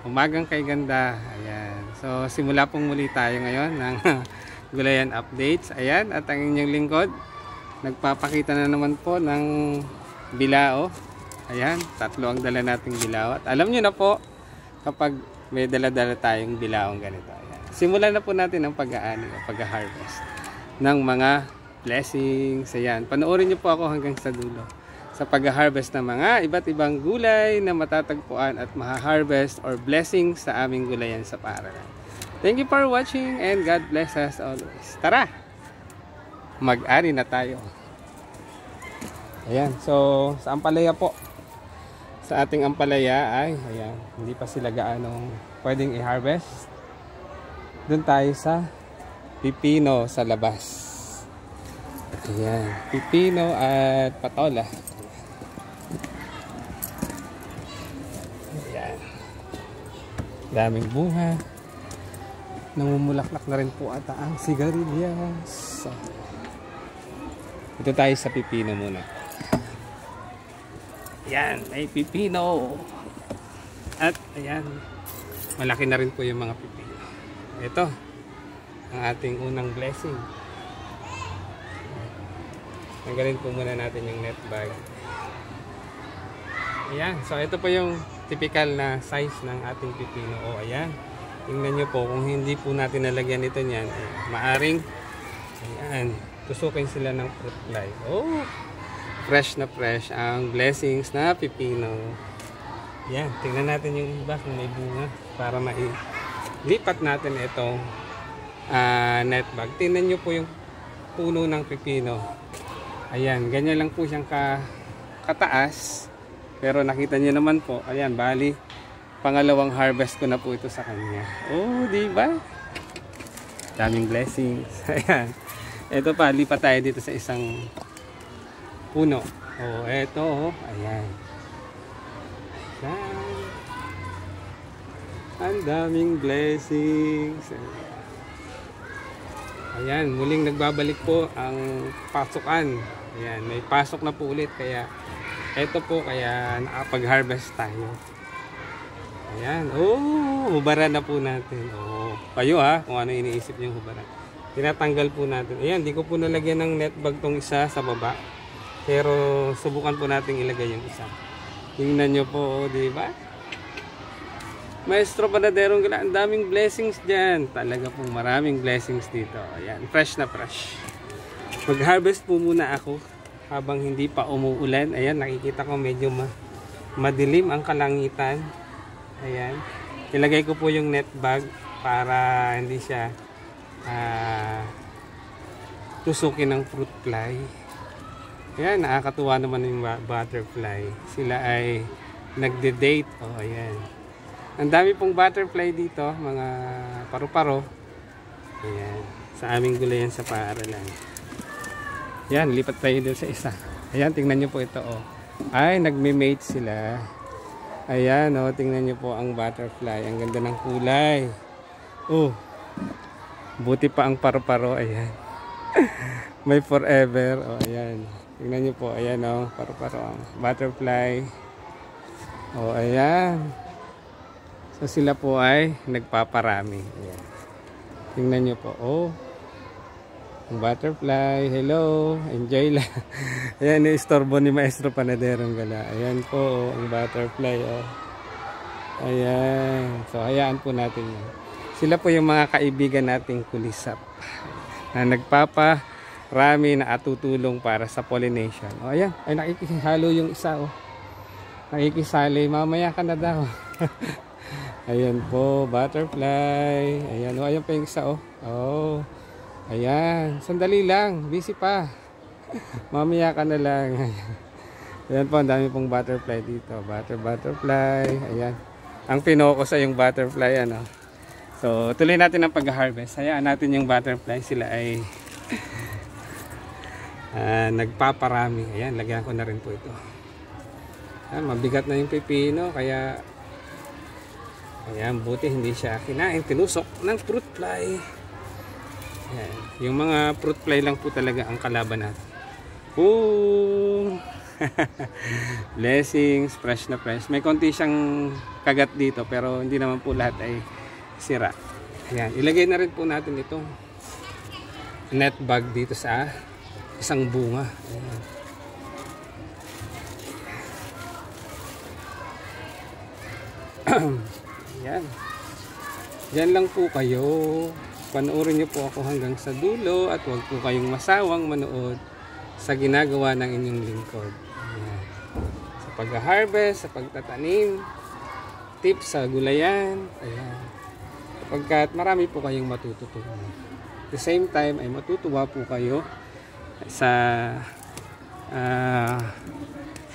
Umagang kay ganda. Ayan. So simula pong muli tayo ngayon ng Gulayan Updates. Ayan, at ang inyong lingkod nagpapakita na naman po ng bilao. Ayan, 3 ang dala nating bilao. At alam nyo na po kapag may dala-dala tayong bilaong ganito. Ayan. Simulan na po natin ang pag-aani o pag-harvest ng mga blessings. Ayan, panoorin nyo po ako hanggang sa dulo sa pag-harvest ng mga iba't ibang gulay na matatagpuan at maha-harvest or blessings sa aming gulayan sa paaralan. Thank you for watching and God bless us always. Tara! Mag-ari na tayo. Ayan, so sa ampalaya po. Sa ating ampalaya ay, ayan, hindi pa sila gaano pwedeng i-harvest. Doon tayo sa pipino sa labas. Ayan, pipino at patola. Ayan. Daming bunga. Namumulaklak na rin po ata ang sigarilyas. So, ito tayo sa pipino muna. Ayan, may pipino. At ayan, malaki na rin po yung mga pipino. Ito, ang ating unang blessing. Tanggalin po muna natin yung net bag. Ayan, so ito po yung typical na size ng ating pipino. O ayan, tingnan nyo po, kung hindi po natin nalagyan ito niyan, maaring, ayan, tusukin sila ng fruit fly. Oh, fresh na fresh ang blessings na pipino. Ayan, tingnan natin yung iba kung may bunga para mailipat natin itong net bag. Tingnan nyo po yung puno ng pipino. Ayan, ganyan lang po siyang kataas. Pero nakita niyo naman po, ayan, bali pangalawang harvest ko na po ito sa kanya. Oh, di ba? Daming blessings. Ayan. Ito pa, lipat tayo dito sa isang puno. Oh, ito, oh. Ayan. Ayan. Ang daming blessings. Ayan, muling nagbabalik po ang pasukan. Ayan, may pasok na po ulit kaya ito po, kaya nakapag-harvest tayo. Ayan. Oh, hubaran na po natin. Oh, kayo kung ano iniisip niyo hubaran. Tinatanggal po natin. Ayan, di ko po nalagyan ng net bag tong isa sa baba. Pero subukan po natin ilagay yung isa. Tingnan nyo po, di ba? Maestro Panaderong Gala, ang daming blessings dyan. Talaga pong maraming blessings dito. Ayan, fresh na fresh. Mag-harvest po muna ako habang hindi pa umuulan. Ayan, nakikita ko medyo madilim ang kalangitan. Ayan, ilagay ko po yung net bag para hindi siya tusukin ng fruit fly. Ayan, nakakatuwa naman yung butterfly. Sila ay nagde-date. Oh, ayan. Ang dami pong butterfly dito, mga paru-paro. Ayan, sa aming gulayan sa paaralan. Ayan, lipat tayo doon sa isa. Ayan, tingnan nyo po ito, oh. Ay, nagme-mate sila. Ayan, oh, tingnan nyo po ang butterfly. Ang ganda ng kulay. Oh, buti pa ang paru-paro. Ayan. May forever. Oh, ayan. Tingnan nyo po, ayan, oh, paru-paro ang butterfly. Oh, ayan. So, sila po ay nagpaparami. Ayan. Tingnan nyo po, oh. Butterfly, hello, enjoy lang. Ayan, istorbo ni Maestro Panaderong Gala. Ayan po, oh, ang butterfly, oh. Ayan, so hayaan po natin yan. Sila po yung mga kaibigan nating kulisap na nagpaparami na atutulong para sa pollination. Oh, ayan, ay nakikihalo yung isa, oh. Nakikisali, mamaya ka na daw. Ayan po, butterfly. Ayan, oh, ayan pa yung isa, oh. Oh. Ayan, sandali lang, busy pa. Mamaya ka na lang. Ayan po, ang dami pong butterfly dito. Butterfly, ayan. Ang pinokus ay yung butterfly, ano. So, tuloy natin ang pag-harvest. Hayaan natin yung butterfly, sila ay nagpaparami. Ayan, lagyan ko na rin po ito. Ayan, mabigat na yung pipino, kaya ayan, buti hindi siya kinain, tinusok ng fruit fly. Ayan. Yung mga fruit fly lang po talaga ang kalaban natin. Blessings, fresh na fresh. May konti siyang kagat dito, pero hindi naman po lahat ay sira. Ayan, ilagay na rin po natin itong net bag dito sa isang bunga. Ayan. Ayan. Diyan lang po kayo. Panoorin niyo po ako hanggang sa dulo at huwag po kayong masawang manood sa ginagawa ng inyong lingkod. Ayan. Sa pag-harvest, sa pagtatanim, tips sa gulayan. Ayan. Pagkat marami po kayong matututunan. At the same time ay matutuwa po kayo sa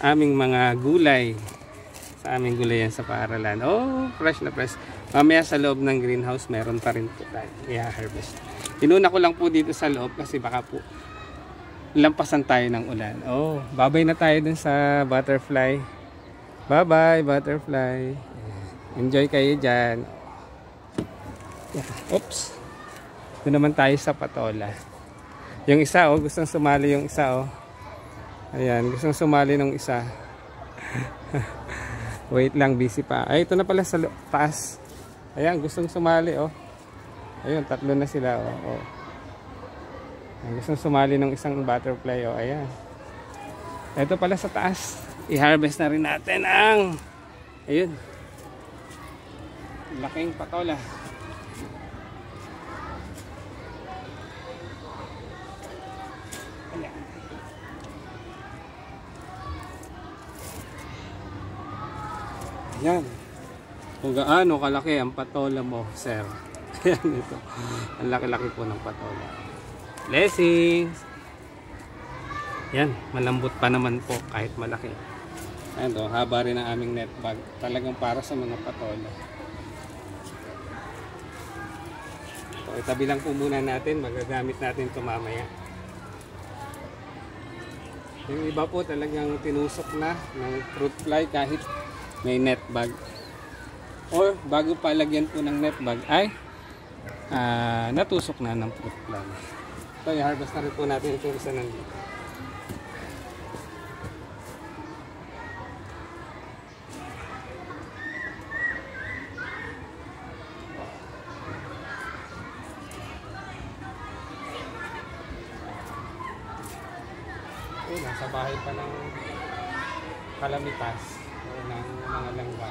aming mga gulay, sa aming gulayan sa paaralan. Oh, fresh na fresh. Mamaya sa loob ng greenhouse meron pa rin po tayo i-harvest. Inuna ko lang po dito sa loob kasi baka po lampasan tayo ng ulan. Oh, babay na tayo dun sa butterfly. Bye bye butterfly. Enjoy kayo dyan. Oops. Doon naman tayo sa patola. Yung isa, oh, gustong sumali yung isa, oh. Ayan, gustong sumali ng isa. Wait lang, busy pa. Ay, ito na pala sa taas. Ayan, gustong sumali, oh. Ayun, tatlo na sila, oh. Oh. Ayan, gustong sumali ng isang butterfly, oh. Ayan. Ito pala sa taas. I-harvest na rin natin ang ayun. Laking patola. Ayan. Ayan. Kung gaano kalaki ang patola mo, sir. Ayan ito. Ang laki-laki po ng patola. Blessings! Ayan. Malambot pa naman po kahit malaki. Ayan o. Haba rin ang aming net bag. Talagang para sa mga patola. So, itabi lang po muna natin. Magagamit natin ito mamaya. Yung iba po talagang tinusok na ng fruit fly kahit may net bag. Or bago pa lagyan po ng net bag ay natusok na ng fruit fly. So, i-harvest na rin po natin itong isa nandito. Nasa bahay pa ng kalamitas o ng mga langga.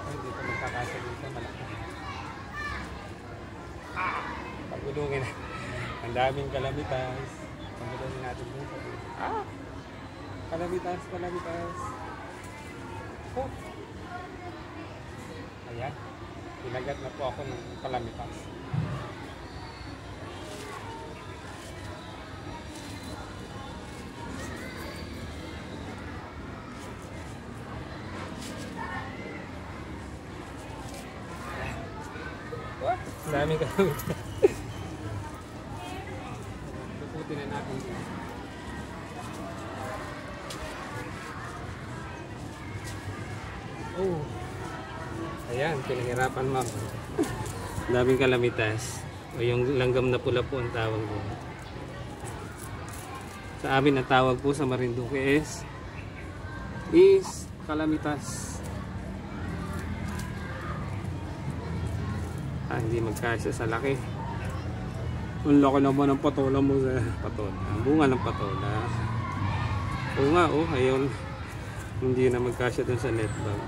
Dito magkakasa dito malaki. Pagulungin na. Ang daming kalamitas. Pagulungin natin dito. Kalamitas, kalamitas. Oh. Ayan. Pinagat na po ako ng kalamitas. Daming kalamitas. Puputin na natin dito. Oh. Ayan, pinahirapan mo. Daming kalamitas. O yung langgam na pula po ang tawag mo. Sa amin ang tawag po sa Marinduque is kalamitas. Hindi magkasya sa laki. Ang laki naman ng patola mo sa patola. Ang bunga ng patola. Oo nga, oh, ayun. Hindi na magkasya dun sa net bag.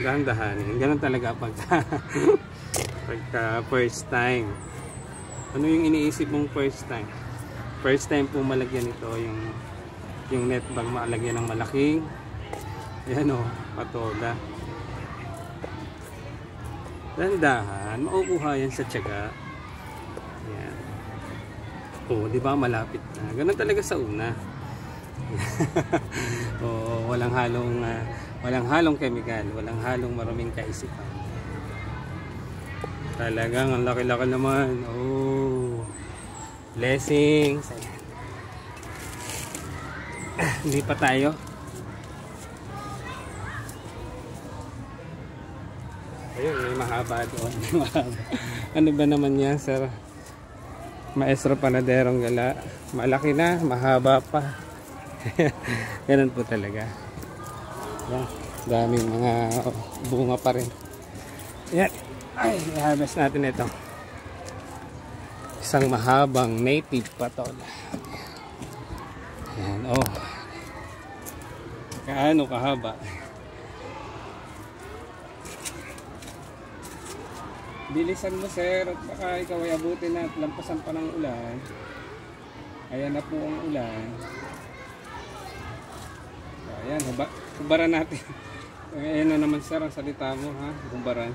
Dahan-dahanin. Ganun talaga pagka first time. Ano yung iniisip mong first time? First time po malagyan ito yung net bag, malagyan ng malaking ayan o, patola. Dandahan, maukuha yan sa tiyaga. Ayan. O, di ba malapit na. Ganun talaga sa una. O, walang halong chemical, walang halong maruming kaisipan. Talagang ang laki-laki naman. Oh, blessings. Ayan. Hindi pa tayo. Ayun, may mahaba doon. Ano ba naman yan, sir? Maestro Panaderong Gala. Malaki na, mahaba pa. Ganun po talaga. Yan. Daming mga bunga pa rin. Yan. Ay, i-harvest natin ito. Isang mahabang native patola. Yan, oh. Kaano kahaba. Bilisan mo, sir, at baka ikaw ay abutin na at lampasan pa ng ulan. Ayan na po ang ulan. So, ayan, hubaran natin. Ayan na naman, sir, ang salita mo, ha? Hubaran.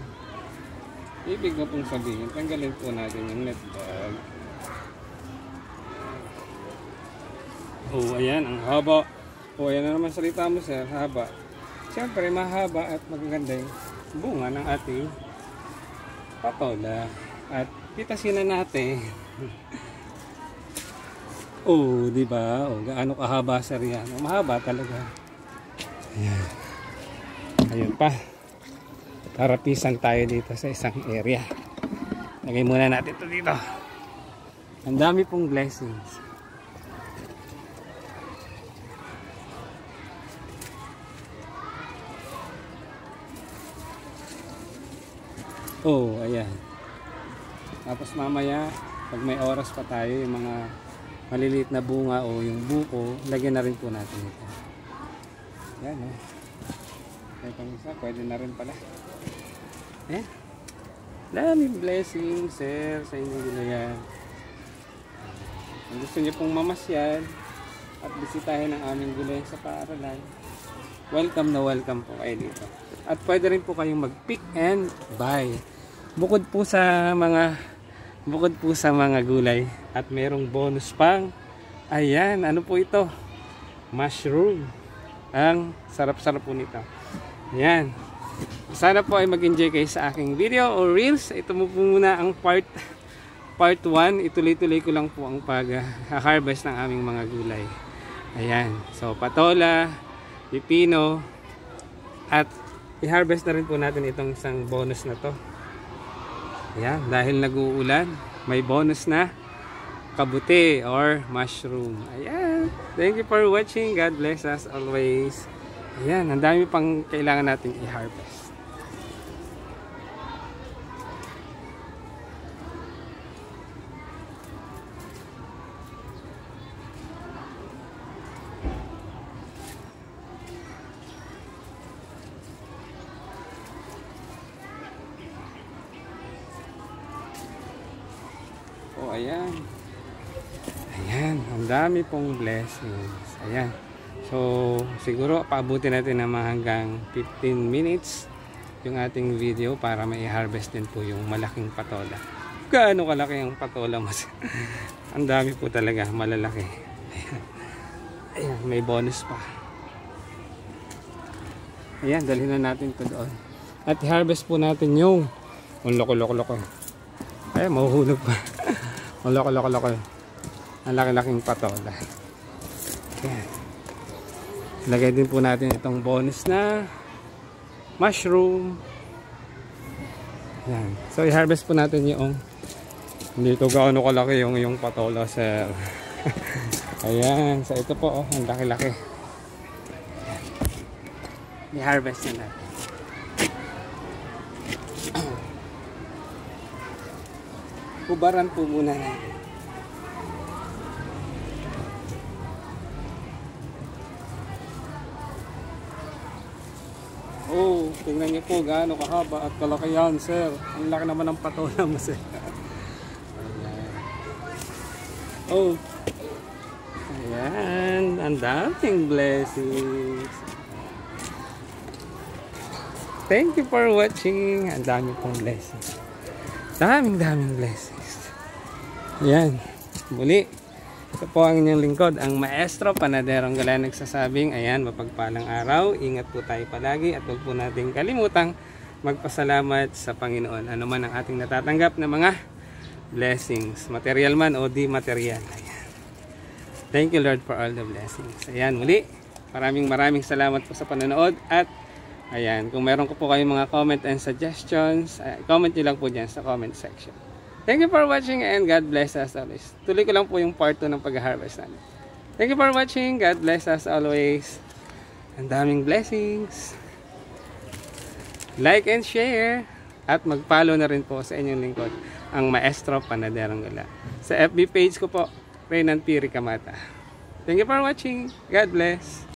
Ibig ko pong sabihin, tanggalin po natin yung net bag. Oh, ayan, ang haba. Oh, ayan na naman salita mo, sir, haba. Siyempre, mahaba at magaganda yung bunga ng ating patola. At pitasin na natin. Oh, di ba? Oh, gaano kahaba, sir, yan. Oh, mahaba talaga. Ayan. Ayun pa. Tarapisan tayo dito sa isang area. Lagay muna natin ito dito. Ang dami pong blessings. Oh, ayan. Tapos mamaya, pag may oras pa tayo, yung mga maliliit na bunga o yung buko, lagyan na rin po natin ito. Yan, oh. Itong isa, pwede na rin pala. Eh? Daming blessings, sir, sa inyo ginaya. Kung gusto niyo pong mamasyal at bisitahin ang aming gulay sa paaralan, welcome na welcome po kayo dito. At pwede rin po kayong mag-pick and buy. Bukod po sa mga gulay at merong bonus pang, ayan, ano po ito? Mushroom. Ang sarap-sarap po nito. Ayan. Sana po ay mag-enjoy kayo sa aking video o reels. Ito mo po muna ang part 1. Ituloy-tuloy ko lang po ang pag-harvest ng aming mga gulay. Ayan. So, patola, pipino, at i-harvest na rin po natin itong isang bonus na to. Ayan. Dahil nag-uulan, may bonus na kabuti or mushroom. Ayan. Thank you for watching. God bless us always. Ayan, ang dami pang kailangan natin i-harvest. Oh, ayan. Ayan, ang dami pong blessings. Ayan. So, siguro paabutin natin ng mga hanggang 15 minutes yung ating video para may harvest din po yung malaking patola. Gaano kalaki ang patola mas? Ang dami po talaga, malalaki. Ayan, may bonus pa. Ayan, dalhin na natin ito doon. At i-harvest po natin yung loko. Ayan, mahuhulog pa. Loko. Ang laki-laking patola. Ayan. Lagay din po natin itong bonus na mushroom. Yan. So i-harvest po natin yung dito gaano kalaki yung patola, sir. Ayan. So ito po, ang laki-laki. I-harvest na natin. Hubaran po muna natin. Oh, tingnan niyo po gaano kahaba at kalaki yan, sir. Ang laki naman ng patola mo, sir. Ayan. Oh. Ayan. Ang daming blessings. Thank you for watching. Ang dami pong blessings. Daming blessings. Ayan. Muli. Ito po ang inyong lingkod, ang Maestro Panaderong Gala, nagsasabing, ayan, mapagpalang araw, ingat po tayo palagi at huwag po natin kalimutang magpasalamat sa Panginoon. Ano man ang ating natatanggap na mga blessings, material man o di material. Ayan. Thank you, Lord, for all the blessings. Ayan, muli, maraming salamat po sa panonood at ayan, kung meron ko po kayong mga comment and suggestions, comment nyo lang po dyan sa comment section. Thank you for watching and God bless us always. Tuloy ko lang po yung part 2 ng pag-harvest namin. Thank you for watching. God bless us always. Ang daming blessings. Like and share. At mag-follow na rin po sa inyong lingkod, ang Maestro Panaderong Gala. Sa FB page ko po, Reynan P. Ricamata. Thank you for watching. God bless.